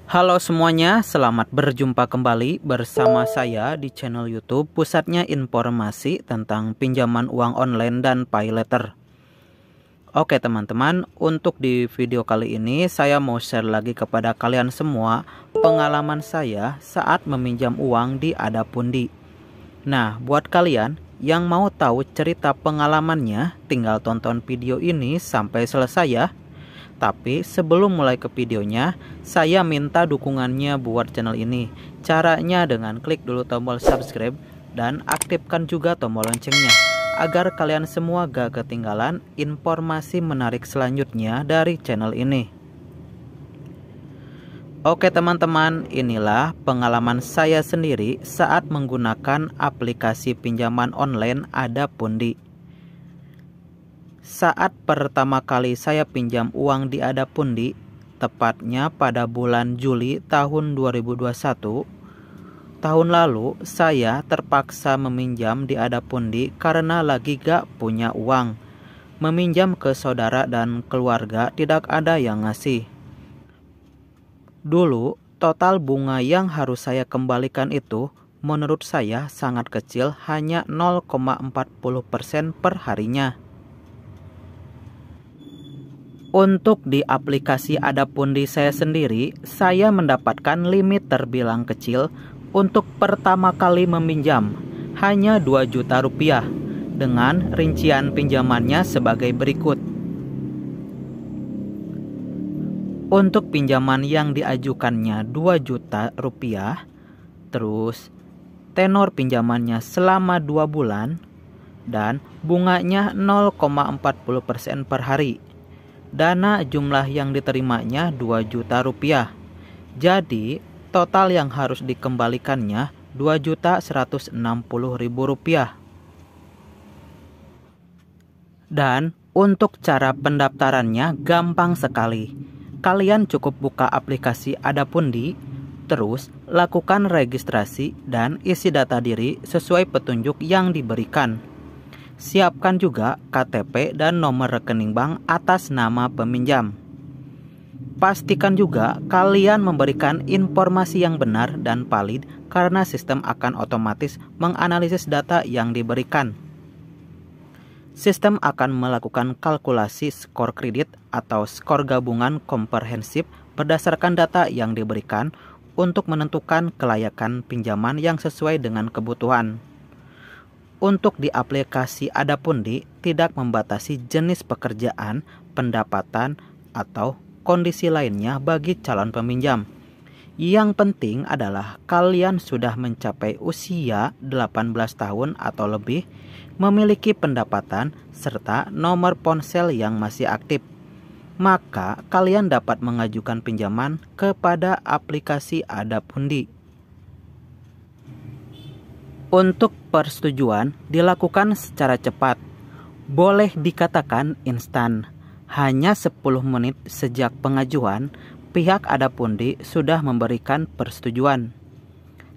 Halo semuanya, selamat berjumpa kembali bersama saya di channel YouTube Pusatnya Informasi tentang Pinjaman Uang Online dan Paylater. Oke teman-teman, untuk di video kali ini saya mau share lagi kepada kalian semua pengalaman saya saat meminjam uang di Adapundi. Nah, buat kalian yang mau tahu cerita pengalamannya, tinggal tonton video ini sampai selesai ya. Tapi sebelum mulai ke videonya, saya minta dukungannya buat channel ini. Caranya dengan klik dulu tombol subscribe dan aktifkan juga tombol loncengnya, agar kalian semua gak ketinggalan informasi menarik selanjutnya dari channel ini. Oke teman-teman, inilah pengalaman saya sendiri saat menggunakan aplikasi pinjaman online Adapundi. Saat pertama kali saya pinjam uang di Adapundi, tepatnya pada bulan Juli tahun 2021, tahun lalu saya terpaksa meminjam di Adapundi karena lagi gak punya uang. Meminjam ke saudara dan keluarga tidak ada yang ngasih. Dulu, total bunga yang harus saya kembalikan itu menurut saya sangat kecil, hanya 0,40% per harinya. Untuk di aplikasi Adapundi saya sendiri, saya mendapatkan limit terbilang kecil untuk pertama kali meminjam, hanya 2 juta rupiah, dengan rincian pinjamannya sebagai berikut. Untuk pinjaman yang diajukannya 2 juta rupiah, terus tenor pinjamannya selama 2 bulan, dan bunganya 0,40% per hari. Dana jumlah yang diterimanya 2 juta rupiah. Jadi total yang harus dikembalikannya 2.160.000 rupiah. Dan untuk cara pendaftarannya gampang sekali. Kalian cukup buka aplikasi Adapundi, terus lakukan registrasi dan isi data diri sesuai petunjuk yang diberikan. Siapkan juga KTP dan nomor rekening bank atas nama peminjam. Pastikan juga kalian memberikan informasi yang benar dan valid karena sistem akan otomatis menganalisis data yang diberikan. Sistem akan melakukan kalkulasi skor kredit atau skor gabungan komprehensif berdasarkan data yang diberikan untuk menentukan kelayakan pinjaman yang sesuai dengan kebutuhan. Untuk di aplikasi Adapundi tidak membatasi jenis pekerjaan, pendapatan, atau kondisi lainnya bagi calon peminjam. Yang penting adalah kalian sudah mencapai usia 18 tahun atau lebih, memiliki pendapatan, serta nomor ponsel yang masih aktif. Maka kalian dapat mengajukan pinjaman kepada aplikasi Adapundi. Untuk persetujuan dilakukan secara cepat, boleh dikatakan instan. Hanya 10 menit sejak pengajuan, pihak Adapundi sudah memberikan persetujuan.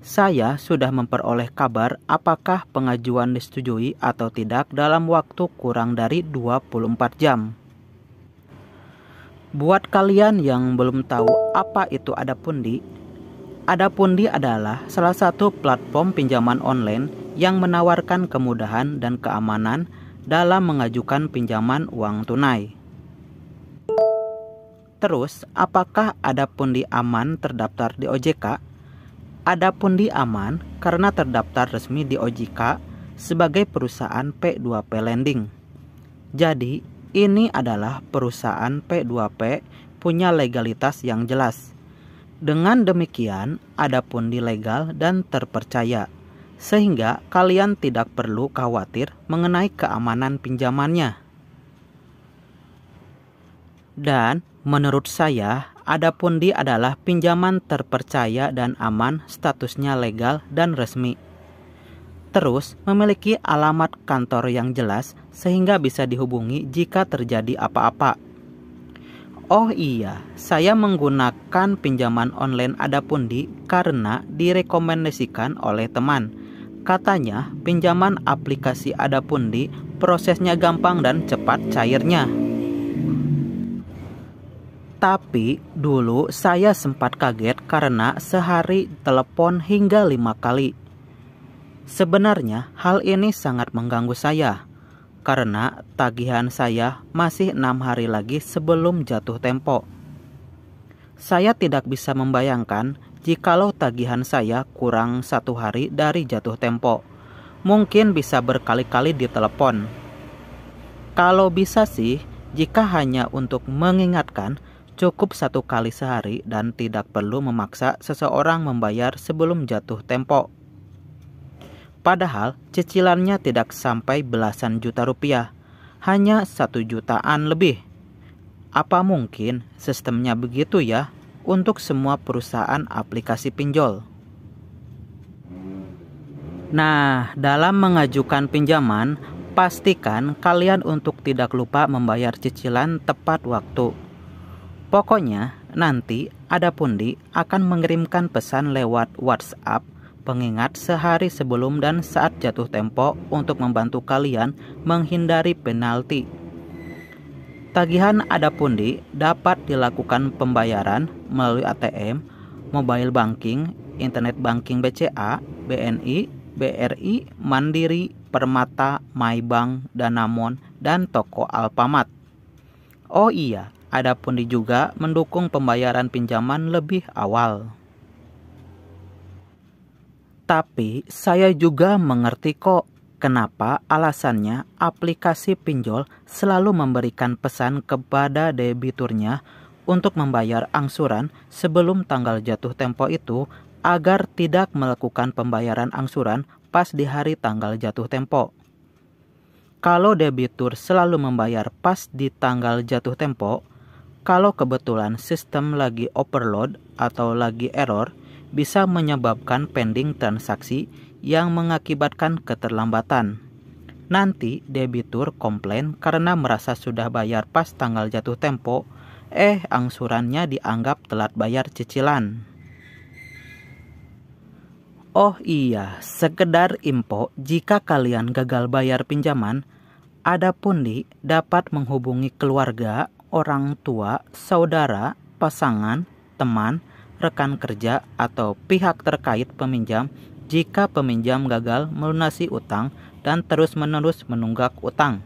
Saya sudah memperoleh kabar apakah pengajuan disetujui atau tidak dalam waktu kurang dari 24 jam. Buat kalian yang belum tahu apa itu Adapundi, Adapundi adalah salah satu platform pinjaman online yang menawarkan kemudahan dan keamanan dalam mengajukan pinjaman uang tunai. Terus, apakah Adapundi aman terdaftar di OJK? Adapundi aman karena terdaftar resmi di OJK sebagai perusahaan P2P Lending. Jadi, ini adalah perusahaan P2P punya legalitas yang jelas. Dengan demikian, Adapundi legal dan terpercaya, sehingga kalian tidak perlu khawatir mengenai keamanan pinjamannya. Dan menurut saya, Adapundi adalah pinjaman terpercaya dan aman, statusnya legal dan resmi. Terus memiliki alamat kantor yang jelas sehingga bisa dihubungi jika terjadi apa-apa. Oh iya, saya menggunakan pinjaman online Adapundi karena direkomendasikan oleh teman. Katanya pinjaman aplikasi Adapundi prosesnya gampang dan cepat cairnya. Tapi dulu saya sempat kaget karena sehari telepon hingga 5 kali. Sebenarnya hal ini sangat mengganggu saya karena tagihan saya masih 6 hari lagi sebelum jatuh tempo. Saya tidak bisa membayangkan jikalau tagihan saya kurang 1 hari dari jatuh tempo. Mungkin bisa berkali-kali ditelepon. Kalau bisa sih, jika hanya untuk mengingatkan, cukup 1 kali sehari dan tidak perlu memaksa seseorang membayar sebelum jatuh tempo. Padahal cicilannya tidak sampai belasan juta rupiah, hanya 1 jutaan lebih. Apa mungkin sistemnya begitu ya untuk semua perusahaan aplikasi pinjol? Nah, dalam mengajukan pinjaman, pastikan kalian untuk tidak lupa membayar cicilan tepat waktu. Pokoknya, nanti Adapundi akan mengirimkan pesan lewat WhatsApp pengingat sehari sebelum dan saat jatuh tempo untuk membantu kalian menghindari penalti. Tagihan Adapundi dapat dilakukan pembayaran melalui ATM, mobile banking, internet banking BCA, BNI, BRI, Mandiri, Permata, Maybank, Danamon, dan toko Alfamart. Oh iya, Adapundi juga mendukung pembayaran pinjaman lebih awal. Tapi saya juga mengerti kok kenapa alasannya aplikasi pinjol selalu memberikan pesan kepada debiturnya untuk membayar angsuran sebelum tanggal jatuh tempo itu agar tidak melakukan pembayaran angsuran pas di hari tanggal jatuh tempo. Kalau debitur selalu membayar pas di tanggal jatuh tempo, kalau kebetulan sistem lagi overload atau lagi error, bisa menyebabkan pending transaksi yang mengakibatkan keterlambatan. Nanti debitur komplain karena merasa sudah bayar pas tanggal jatuh tempo, angsurannya dianggap telat bayar cicilan. Oh iya, sekedar info, jika kalian gagal bayar pinjaman, Adapundi dapat menghubungi keluarga, orang tua, saudara, pasangan, teman, rekan kerja, atau pihak terkait peminjam jika peminjam gagal melunasi utang dan terus-menerus menunggak utang.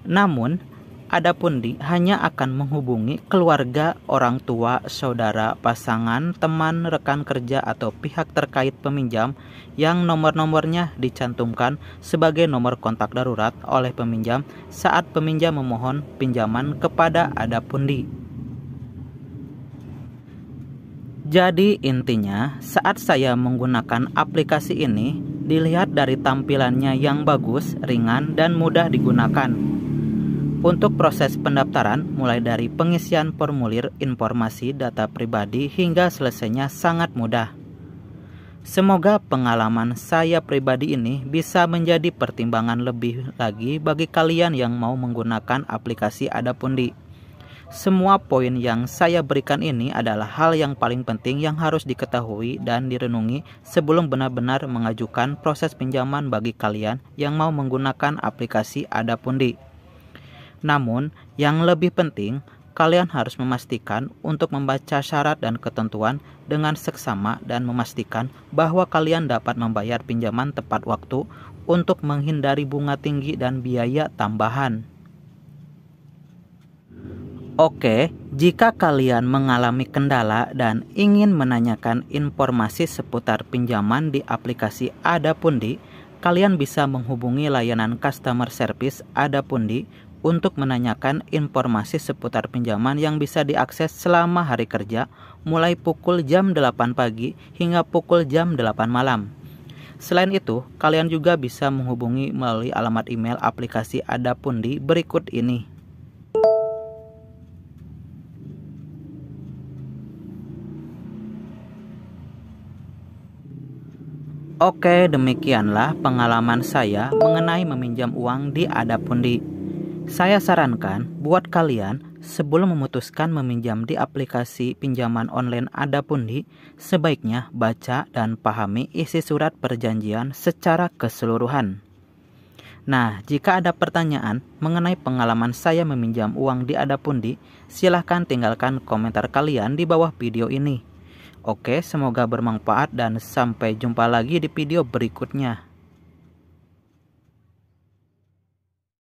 Namun, Adapundi hanya akan menghubungi keluarga, orang tua, saudara, pasangan, teman, rekan kerja, atau pihak terkait peminjam yang nomor-nomornya dicantumkan sebagai nomor kontak darurat oleh peminjam saat peminjam memohon pinjaman kepada Adapundi. Jadi intinya, saat saya menggunakan aplikasi ini, dilihat dari tampilannya yang bagus, ringan, dan mudah digunakan. Untuk proses pendaftaran, mulai dari pengisian formulir informasi data pribadi hingga selesainya sangat mudah. Semoga pengalaman saya pribadi ini bisa menjadi pertimbangan lebih lagi bagi kalian yang mau menggunakan aplikasi Adapundi. Semua poin yang saya berikan ini adalah hal yang paling penting yang harus diketahui dan direnungi sebelum benar-benar mengajukan proses pinjaman bagi kalian yang mau menggunakan aplikasi Adapundi. Namun, yang lebih penting, kalian harus memastikan untuk membaca syarat dan ketentuan dengan seksama dan memastikan bahwa kalian dapat membayar pinjaman tepat waktu untuk menghindari bunga tinggi dan biaya tambahan. Oke, jika kalian mengalami kendala dan ingin menanyakan informasi seputar pinjaman di aplikasi Adapundi, kalian bisa menghubungi layanan customer service Adapundi untuk menanyakan informasi seputar pinjaman yang bisa diakses selama hari kerja mulai pukul jam 8 pagi hingga pukul jam 8 malam. Selain itu, kalian juga bisa menghubungi melalui alamat email aplikasi Adapundi berikut ini. Oke, demikianlah pengalaman saya mengenai meminjam uang di Adapundi. Saya sarankan buat kalian sebelum memutuskan meminjam di aplikasi pinjaman online Adapundi, sebaiknya baca dan pahami isi surat perjanjian secara keseluruhan. Nah, jika ada pertanyaan mengenai pengalaman saya meminjam uang di Adapundi, silahkan tinggalkan komentar kalian di bawah video ini. Oke, semoga bermanfaat dan sampai jumpa lagi di video berikutnya.